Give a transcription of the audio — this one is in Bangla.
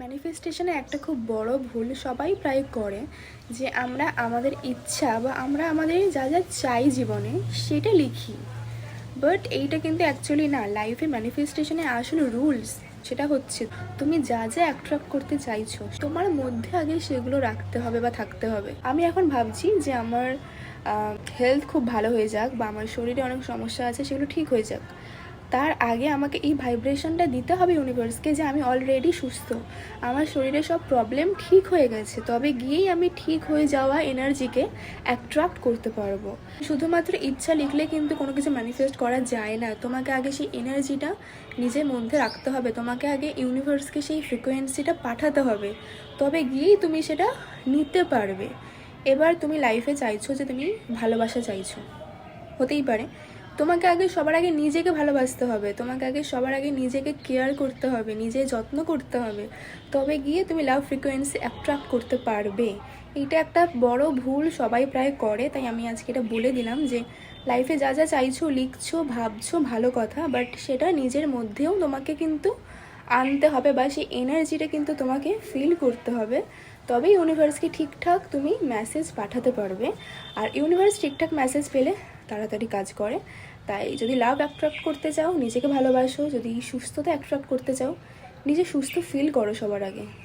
ম্যানিফেস্টেশনে একটা খুব বড় ভুল সবাই প্রায় করে, যে আমরা আমাদের ইচ্ছা বা আমরা আমাদের যা যা চাই জীবনে সেটা লিখি। বাট এইটা কিন্তু অ্যাকচুয়ালি না। লাইফে ম্যানিফেস্টেশনে আসলে রুলস সেটা হচ্ছে, তুমি যা যা অ্যাট্রাক্ট করতে চাইছো তোমার মধ্যে আগে সেগুলো রাখতে হবে বা থাকতে হবে। আমি এখন ভাবছি যে আমার হেলথ খুব ভালো হয়ে যাক বা আমার শরীরে অনেক সমস্যা আছে সেগুলো ঠিক হয়ে যাক। তার আগে আমাকে এই ভাইব্রেশনটা দিতে হবে ইউনিভার্সকে যে আমি অলরেডি সুস্থ, আমার শরীরে সব প্রবলেম ঠিক হয়ে গেছে, তবে গিয়েই আমি ঠিক হয়ে যাওয়া এনার্জিকে অ্যাট্রাক্ট করতে পারবো। শুধুমাত্র ইচ্ছা লিখলে কিন্তু কোনো কিছু ম্যানিফেস্ট করা যায় না। তোমাকে আগে সেই এনার্জিটা নিজের মধ্যে রাখতে হবে, তোমাকে আগে ইউনিভার্সকে সেই ফ্রিকোয়েন্সিটা পাঠাতে হবে, তবে গিয়েই তুমি সেটা নিতে পারবে। এবার তুমি লাইফে চাইছো যে তুমি ভালোবাসা চাইছো, হতেই পারে। তোমাকে আগে সবার আগে নিজেকে ভালোবাসতে হবে, তোমাকে আগে সবার আগে নিজেকে কেয়ার করতে হবে, নিজে যত্ন করতে হবে, তবে গিয়ে তুমি লাভ ফ্রিকোয়েন্সি অ্যাট্রাক্ট করতে পারবে। এইটা একটা বড় ভুল সবাই প্রায় করে, তাই আমি আজকে এটা বলে দিলাম যে লাইফে যা যা চাইছো লিখছো ভাবছো ভালো কথা, বাট সেটা নিজের মধ্যেও তোমাকে কিন্তু আনতে হবে বা সেই এনার্জিটা কিন্তু তোমাকে ফিল করতে হবে, তবে ইউনিভার্সকে ঠিকঠাক তুমি মেসেজ পাঠাতে পারবে। আর ইউনিভার্স ঠিকঠাক মেসেজ পেলে তাড়াতাড়ি কাজ করে। তাই যদি লাভ অ্যাট্রাক্ট করতে চাও নিজেকে ভালোবাসো, যদি সুস্থতা অ্যাট্রাক্ট করতে চাও নিজে সুস্থ ফিল করো সবার আগে।